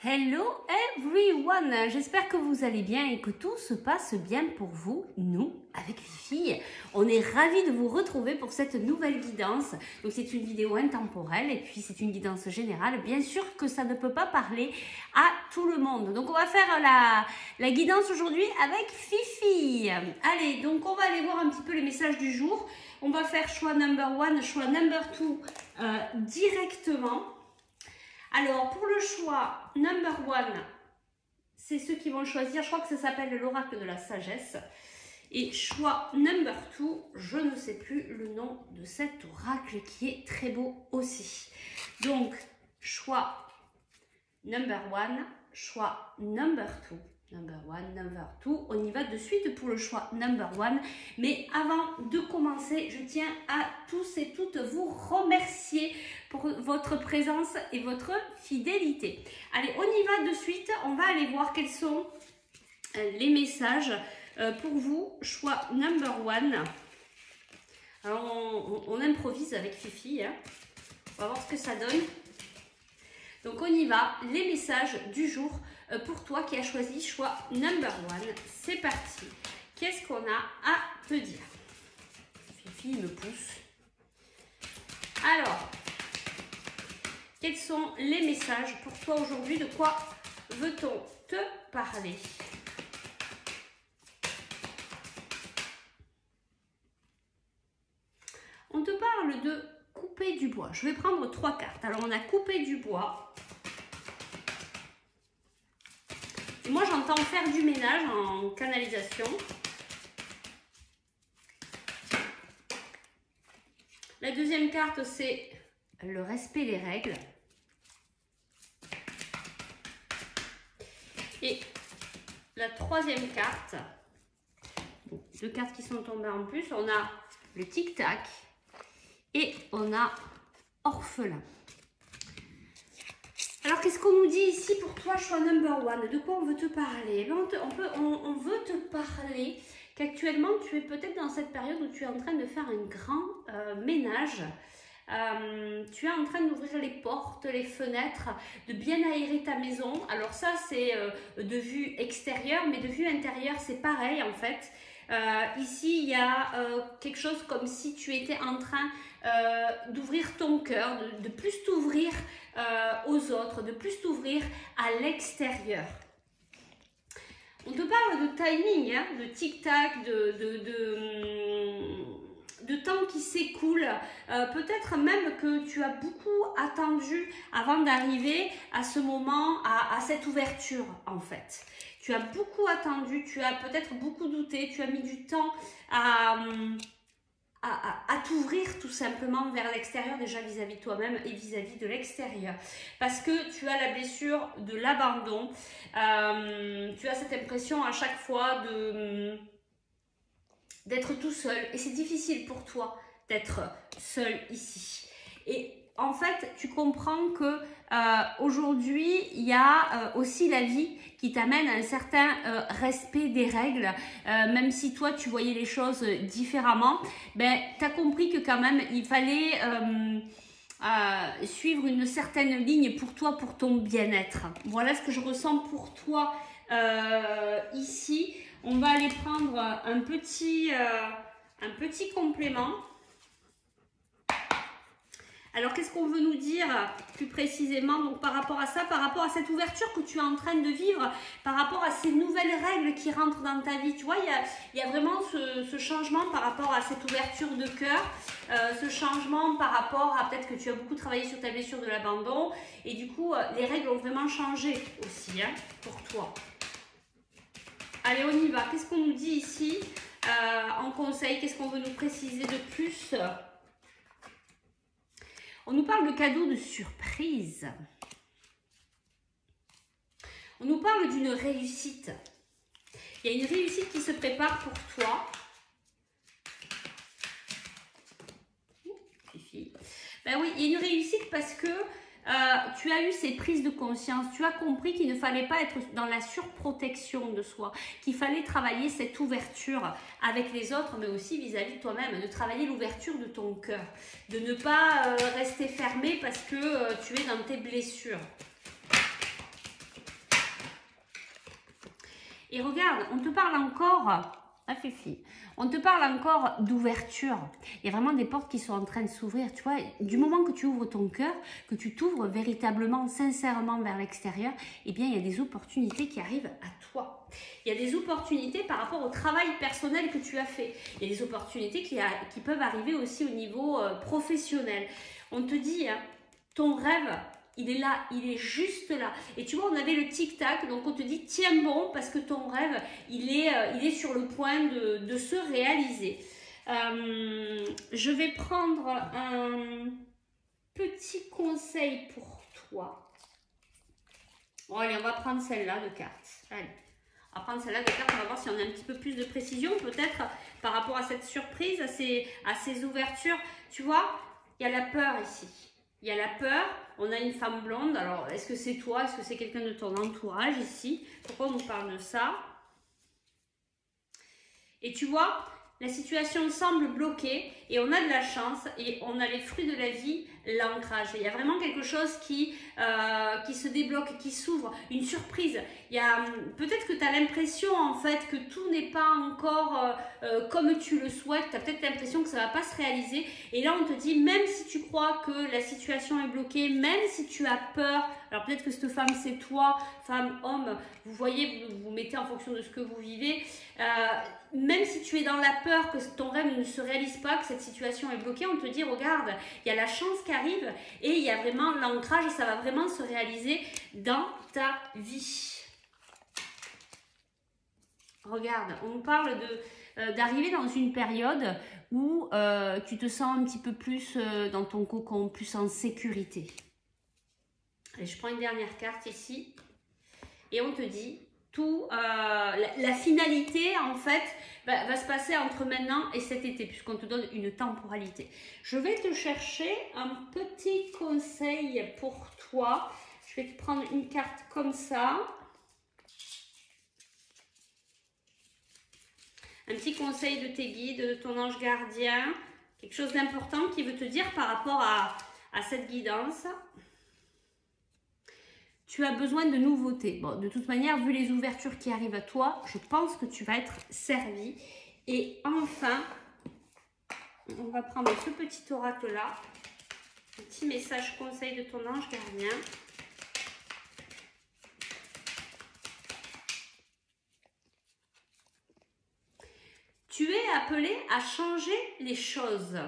Hello everyone, j'espère que vous allez bien et que tout se passe bien pour vous. Nous, avec Fifi, on est ravis de vous retrouver pour cette nouvelle guidance. Donc c'est une vidéo intemporelle et puis c'est une guidance générale. Bien sûr que ça ne peut pas parler à tout le monde. Donc on va faire la guidance aujourd'hui avec Fifi. Allez, donc on va aller voir un petit peu les messages du jour. On va faire choix number 1, choix number 2 directement. Alors, pour le choix number 1, c'est ceux qui vont choisir, je crois que ça s'appelle l'oracle de la sagesse. Et choix number 2, je ne sais plus le nom de cet oracle qui est très beau aussi. Donc, choix number 1, choix number 2. Number 1, number 2, on y va de suite pour le choix number 1. Mais avant de commencer, je tiens à tous et toutes vous remercier pour votre présence et votre fidélité. Allez, on y va de suite. On va aller voir quels sont les messages pour vous. Choix number 1. Alors, on improvise avec Fifi. Hein. On va voir ce que ça donne. Donc, on y va. Les messages du jour pour toi qui as choisi choix number 1. C'est parti. Qu'est-ce qu'on a à te dire? Fifi me pousse. Alors, quels sont les messages pour toi aujourd'hui? De quoi veut-on te parler? On te parle de couper du bois. Je vais prendre 3 cartes. Alors, on a coupé du bois. Et moi, j'entends faire du ménage en canalisation. La deuxième carte, c'est le respect des règles. Et la troisième carte, bon, 2 cartes qui sont tombées en plus, on a le tic-tac et on a orphelin. Alors, qu'est-ce qu'on nous dit ici pour toi, choix number 1? De quoi on veut te parler? On veut te parler qu'actuellement, tu es peut-être dans cette période où tu es en train de faire un grand ménage. Tu es en train d'ouvrir les portes, les fenêtres, de bien aérer ta maison. Alors ça, c'est de vue extérieure, mais de vue intérieure, c'est pareil en fait. Ici, il y a quelque chose comme si tu étais en train d'ouvrir ton cœur, de plus t'ouvrir aux autres, de plus t'ouvrir à l'extérieur. On te parle de timing, hein, de tic-tac, de temps qui s'écoule. Peut-être même que tu as beaucoup attendu avant d'arriver à ce moment, à cette ouverture en fait. Tu as beaucoup attendu, tu as peut-être beaucoup douté, tu as mis du temps à t'ouvrir tout simplement vers l'extérieur, déjà vis-à-vis de toi-même et vis-à-vis de l'extérieur. Parce que tu as la blessure de l'abandon. Tu as cette impression à chaque fois d'être tout seul. Et c'est difficile pour toi d'être seul ici. Et en fait, tu comprends que aujourd'hui, il y a aussi la vie qui t'amène à un certain respect des règles. Même si toi, tu voyais les choses différemment, ben, tu as compris que quand même, il fallait suivre une certaine ligne pour toi, pour ton bien-être. Voilà ce que je ressens pour toi ici. On va aller prendre un petit complément. Alors, qu'est-ce qu'on veut nous dire plus précisément donc, par rapport à ça, par rapport à cette ouverture que tu es en train de vivre, par rapport à ces nouvelles règles qui rentrent dans ta vie? Tu vois, il y a vraiment ce changement par rapport à cette ouverture de cœur, ce changement par rapport à peut-être que tu as beaucoup travaillé sur ta blessure de l'abandon et du coup, les règles ont vraiment changé aussi hein, pour toi. Allez, on y va. Qu'est-ce qu'on nous dit ici en conseil? Qu'est-ce qu'on veut nous préciser de plus? On nous parle de cadeaux de surprise. On nous parle d'une réussite. Il y a une réussite qui se prépare pour toi. Fifi. Ben oui, il y a une réussite parce que tu as eu ces prises de conscience, tu as compris qu'il ne fallait pas être dans la surprotection de soi, qu'il fallait travailler cette ouverture avec les autres, mais aussi vis-à-vis de toi-même, de travailler l'ouverture de ton cœur, de ne pas rester fermé parce que tu es dans tes blessures. Et regarde, on te parle encore... Ah, Fifi, on te parle encore d'ouverture. Il y a vraiment des portes qui sont en train de s'ouvrir. Tu vois, du moment que tu ouvres ton cœur, que tu t'ouvres véritablement, sincèrement vers l'extérieur, eh bien, il y a des opportunités qui arrivent à toi. Il y a des opportunités par rapport au travail personnel que tu as fait. Il y a des opportunités qui peuvent arriver aussi au niveau professionnel. On te dit, hein, ton rêve... il est là, il est juste là. Et tu vois, on avait le tic-tac, donc on te dit tiens bon parce que ton rêve, il est sur le point de se réaliser. Je vais prendre un petit conseil pour toi. Bon, allez, on va prendre celle-là de carte. Allez, on va prendre celle-là de carte, on va voir si on a un petit peu plus de précision, peut-être par rapport à cette surprise, à ces ouvertures. Tu vois, il y a la peur ici. Il y a la peur, on a une femme blonde, alors est-ce que c'est toi, est-ce que c'est quelqu'un de ton entourage ici? Pourquoi on nous parle de ça? Et tu vois, la situation semble bloquée et on a de la chance et on a les fruits de la vie, l'ancrage. Il y a vraiment quelque chose qui se débloque, qui s'ouvre, une surprise. Il y a peut-être que tu as l'impression en fait que tout n'est pas encore comme tu le souhaites. Tu as peut-être l'impression que ça ne va pas se réaliser. Et là, on te dit, même si tu crois que la situation est bloquée, même si tu as peur, alors peut-être que cette femme, c'est toi, femme, homme, vous voyez, vous mettez en fonction de ce que vous vivez. Même si tu es dans la peur que ton rêve ne se réalise pas, que cette situation est bloquée, on te dit, regarde, il y a la chance qui arrive et il y a vraiment l'ancrage, ça va vraiment se réaliser dans ta vie. Regarde, on nous parle d'arriver dans une période où tu te sens un petit peu plus dans ton cocon, plus en sécurité. Allez, je prends une dernière carte ici et on te dit la finalité en fait va se passer entre maintenant et cet été puisqu'on te donne une temporalité. Je vais te chercher un petit conseil pour toi. Je vais te prendre une carte comme ça. Un petit conseil de tes guides, de ton ange gardien. Quelque chose d'important qui veut te dire par rapport à cette guidance. Tu as besoin de nouveautés. Bon, de toute manière, vu les ouvertures qui arrivent à toi, je pense que tu vas être servi. Et enfin, on va prendre ce petit oracle-là. Un petit message conseil de ton ange gardien. Tu es appelé à changer les choses.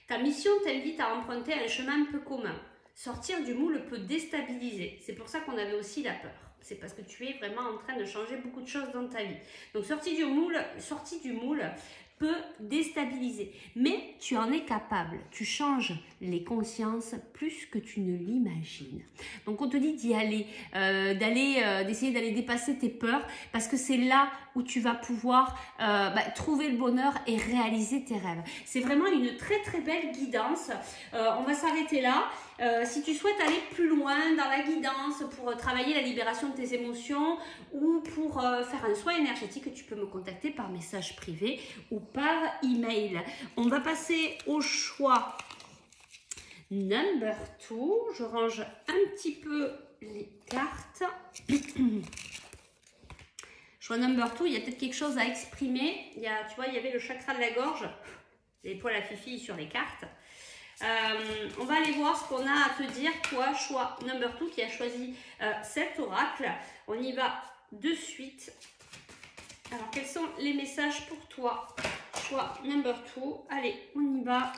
Ta mission t'invite à emprunter un chemin peu commun. Sortir du moule peut déstabiliser. C'est pour ça qu'on avait aussi la peur. C'est parce que tu es vraiment en train de changer beaucoup de choses dans ta vie. Donc sortie du moule peut déstabiliser. Mais tu en es capable. Tu changes les consciences plus que tu ne l'imagines. Donc on te dit d'y aller, d'essayer d'aller dépasser tes peurs parce que c'est là où tu vas pouvoir trouver le bonheur et réaliser tes rêves. C'est vraiment une très très belle guidance. On va s'arrêter là. Si tu souhaites aller plus loin dans la guidance pour travailler la libération de tes émotions ou pour faire un soin énergétique, tu peux me contacter par message privé ou par email. On va passer au choix number 2. Je range un petit peu les cartes. Choix number 2, il y a peut-être quelque chose à exprimer. Tu vois, il y avait le chakra de la gorge, les poils à Fifi sur les cartes. On va aller voir ce qu'on a à te dire, toi, choix number 2 qui a choisi cet oracle. On y va de suite. Alors, quels sont les messages pour toi, choix number 2? Allez, on y va.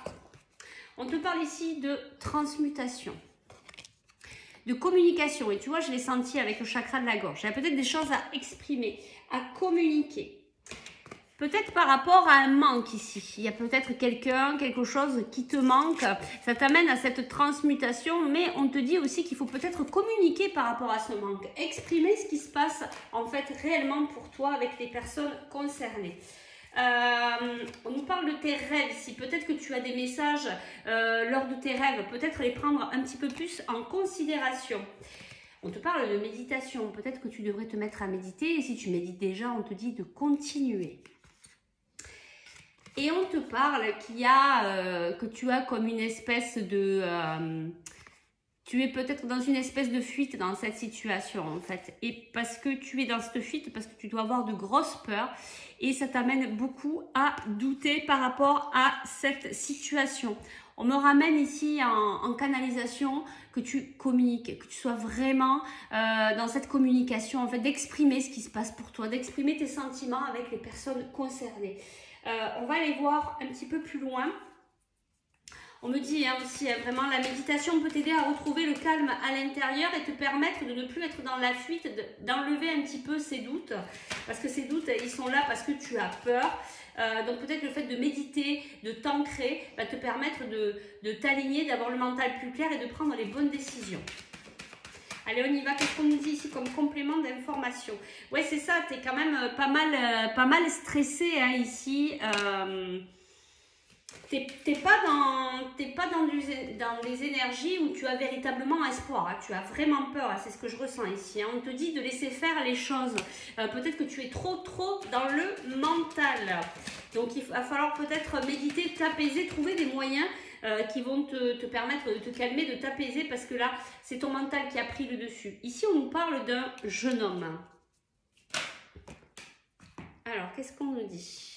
On te parle ici de transmutation, de communication. Et tu vois, je l'ai senti avec le chakra de la gorge. Il y a peut-être des choses à exprimer, à communiquer. Peut-être par rapport à un manque ici. Il y a peut-être quelque chose qui te manque. Ça t'amène à cette transmutation, mais on te dit aussi qu'il faut peut-être communiquer par rapport à ce manque. Exprimer ce qui se passe en fait réellement pour toi avec les personnes concernées. On nous parle de tes rêves ici. Peut-être que tu as des messages lors de tes rêves. Peut-être les prendre un petit peu plus en considération. On te parle de méditation. Peut-être que tu devrais te mettre à méditer. Et si tu médites déjà, on te dit de continuer. Et on te parle que tu as comme une espèce de Tu es peut-être dans une espèce de fuite dans cette situation en fait. Et parce que tu es dans cette fuite, parce que tu dois avoir de grosses peurs et ça t'amène beaucoup à douter par rapport à cette situation. On me ramène ici en canalisation que tu communiques, que tu sois vraiment dans cette communication, en fait, d'exprimer ce qui se passe pour toi, d'exprimer tes sentiments avec les personnes concernées. On va aller voir un petit peu plus loin. On me dit aussi, vraiment, la méditation peut t'aider à retrouver le calme à l'intérieur et te permettre de ne plus être dans la fuite, d'enlever un petit peu ces doutes. Parce que ces doutes, ils sont là parce que tu as peur. Donc peut-être le fait de méditer, de t'ancrer, va te permettre de t'aligner, d'avoir le mental plus clair et de prendre les bonnes décisions. Allez, on y va. Qu'est-ce qu'on nous dit ici comme complément d'information? Ouais, c'est ça, tu es quand même pas mal stressé hein, ici. T'es pas dans les énergies où tu as véritablement espoir, hein. Tu as vraiment peur, hein. C'est ce que je ressens ici, hein. On te dit de laisser faire les choses. Peut-être que tu es trop dans le mental. Donc il va falloir peut-être méditer, t'apaiser, trouver des moyens qui vont te permettre de te calmer, de t'apaiser parce que là, c'est ton mental qui a pris le dessus. Ici, on nous parle d'un jeune homme. Alors, qu'est-ce qu'on nous dit ?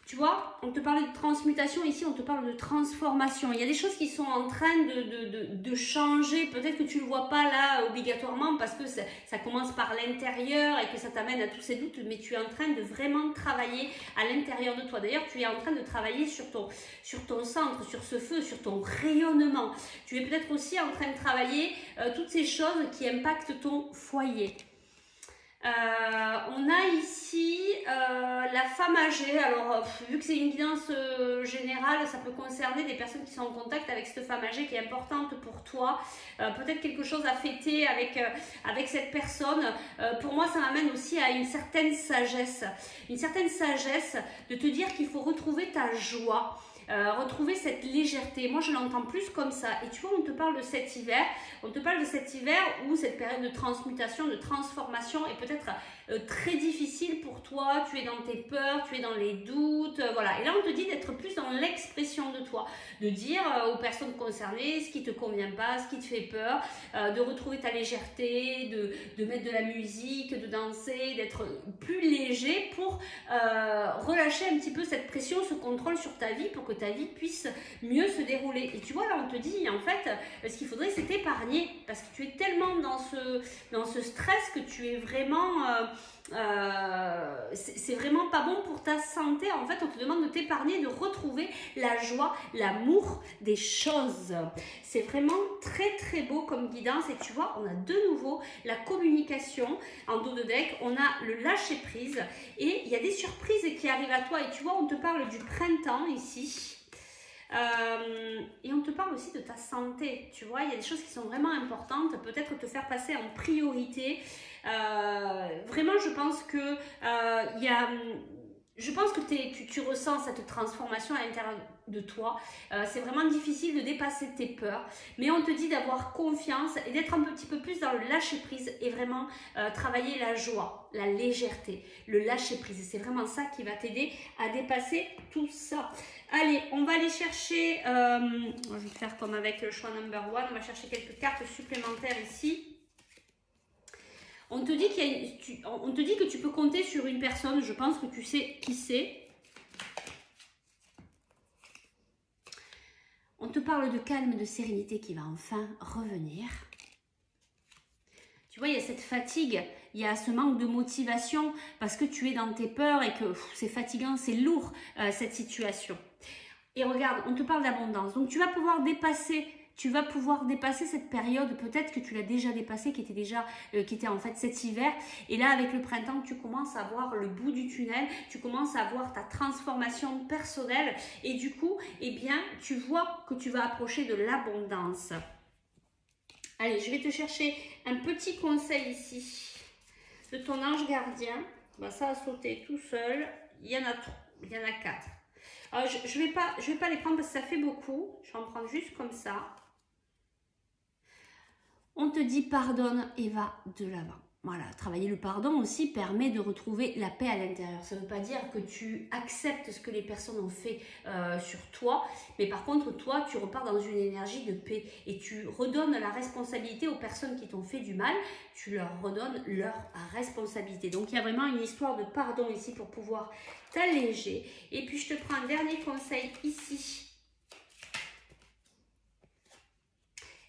Tu vois, on te parle de transmutation, ici on te parle de transformation. Il y a des choses qui sont en train de changer. Peut-être que tu ne le vois pas là obligatoirement parce que ça commence par l'intérieur et que ça t'amène à tous ces doutes. Mais tu es en train de vraiment travailler à l'intérieur de toi. D'ailleurs, tu es en train de travailler sur ton centre, sur ce feu, sur ton rayonnement. Tu es peut-être aussi en train de travailler toutes ces choses qui impactent ton foyer. On a ici la femme âgée. Alors vu que c'est une guidance générale, ça peut concerner des personnes qui sont en contact avec cette femme âgée qui est importante pour toi, peut-être quelque chose à fêter avec cette personne. Pour moi ça m'amène aussi à une certaine sagesse de te dire qu'il faut retrouver ta joie. Retrouver cette légèreté. Moi, je l'entends plus comme ça. Et tu vois, on te parle de cet hiver. On te parle de cet hiver où cette période de transmutation, de transformation est peut-être très difficile pour toi. Tu es dans tes peurs, tu es dans les doutes. Voilà. Et là, on te dit d'être plus dans l'expression de toi. De dire aux personnes concernées ce qui ne te convient pas, ce qui te fait peur. De retrouver ta légèreté, de mettre de la musique, de danser, d'être plus léger pour relâcher un petit peu cette pression, ce contrôle sur ta vie pour que ta vie puisse mieux se dérouler. Et tu vois, là, on te dit, en fait, ce qu'il faudrait, c'est t'épargner parce que tu es tellement dans ce stress que tu es vraiment... c'est vraiment pas bon pour ta santé. En fait, on te demande de t'épargner, de retrouver la joie, l'amour des choses. C'est vraiment très, très beau comme guidance. Et tu vois, on a de nouveau la communication en dos de deck. On a le lâcher-prise et il y a des surprises qui arrivent à toi. Et tu vois, on te parle du printemps ici. Et on te parle aussi de ta santé, tu vois, il y a des choses qui sont vraiment importantes, peut-être te faire passer en priorité. Vraiment, je pense que tu ressens cette transformation à l'intérieur de toi. C'est vraiment difficile de dépasser tes peurs, mais on te dit d'avoir confiance et d'être un petit peu plus dans le lâcher-prise et vraiment travailler la joie, la légèreté, le lâcher-prise. C'est vraiment ça qui va t'aider à dépasser tout ça. Allez, on va aller chercher, je vais faire comme avec le choix number one, on va chercher quelques cartes supplémentaires ici. On te dit que tu peux compter sur une personne, je pense que tu sais qui c'est. On te parle de calme, de sérénité qui va enfin revenir. Tu vois, il y a cette fatigue, il y a ce manque de motivation parce que tu es dans tes peurs et que c'est fatigant, c'est lourd cette situation. Et regarde, on te parle d'abondance. Donc, tu vas pouvoir dépasser cette période. Peut-être que tu l'as déjà dépassée, qui était en fait cet hiver. Et là, avec le printemps, tu commences à voir le bout du tunnel. Tu commences à voir ta transformation personnelle. Et du coup, eh bien, tu vois que tu vas approcher de l'abondance. Allez, je vais te chercher un petit conseil ici de ton ange gardien. Bah, ça a sauté tout seul. Il y en a 4. Alors, je vais pas les prendre parce que ça fait beaucoup. Je vais en prendre juste comme ça. On te dit pardonne et va de l'avant. Voilà, travailler le pardon aussi permet de retrouver la paix à l'intérieur. Ça ne veut pas dire que tu acceptes ce que les personnes ont fait sur toi, mais par contre, toi, tu repars dans une énergie de paix et tu redonnes la responsabilité aux personnes qui t'ont fait du mal, tu leur redonnes leur responsabilité. Donc, il y a vraiment une histoire de pardon ici pour pouvoir t'alléger. Et puis, je te prends un dernier conseil ici.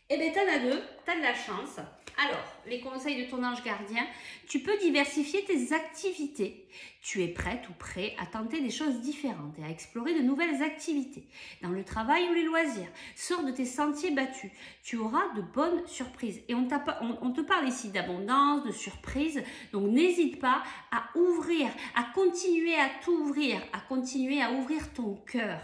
Eh bien, t'en as deux, t'as de la chance. Alors, les conseils de ton ange gardien, tu peux diversifier tes activités. Tu es prête ou prêt à tenter des choses différentes et à explorer de nouvelles activités. Dans le travail ou les loisirs, sors de tes sentiers battus. Tu auras de bonnes surprises. Et on te parle ici d'abondance, de surprises. Donc, n'hésite pas à ouvrir, à continuer à t'ouvrir, à continuer à ouvrir ton cœur.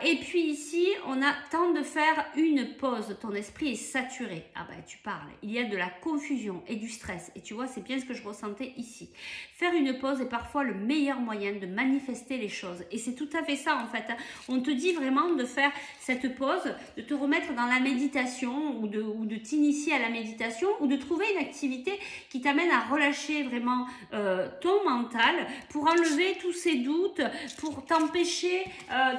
Et puis ici, on attend de faire une pause. Ton esprit est saturé. Ah ben, tu parles. Il y a de la confusion et du stress. Et tu vois, c'est bien ce que je ressentais ici. Faire une pause est parfois le meilleur moyen de manifester les choses. Et c'est tout à fait ça, en fait. On te dit vraiment de faire cette pause, de te remettre dans la méditation ou de t'initier à la méditation ou de trouver une activité qui t'amène à relâcher vraiment ton mental pour enlever tous ces doutes, pour t'empêcher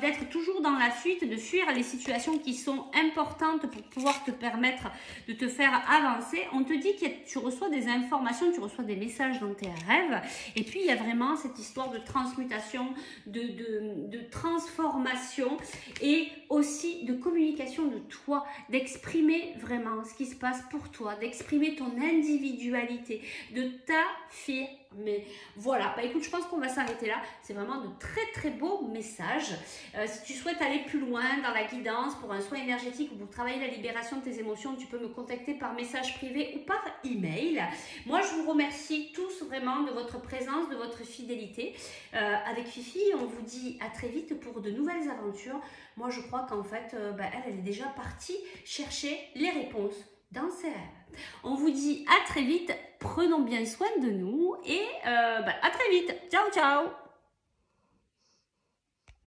d'être toujours dans la fuite, de fuir les situations qui sont importantes pour pouvoir te permettre de te faire avancer. On te dit que tu reçois des informations, tu reçois des messages dans tes rêves. Et puis, il y a vraiment cette histoire de transmutation, de transformation et aussi de communication de toi, d'exprimer vraiment ce qui se passe pour toi, d'exprimer ton individualité, de t'affirmer. Voilà, bah écoute, je pense qu'on va s'arrêter là. C'est vraiment de très très beaux messages. Si tu souhaites aller plus loin dans la guidance pour un soin énergétique ou pour travailler la libération de tes émotions, tu peux me contacter par message privé ou par email. Moi, je vous remercie tous vraiment de votre présence, de votre fidélité. Avec Fifi, on vous dit à très vite pour de nouvelles aventures. Moi, je crois qu'en fait, elle est déjà partie chercher les réponses dans ses rêves. On vous dit à très vite, prenons bien soin de nous et à très vite. Ciao, ciao!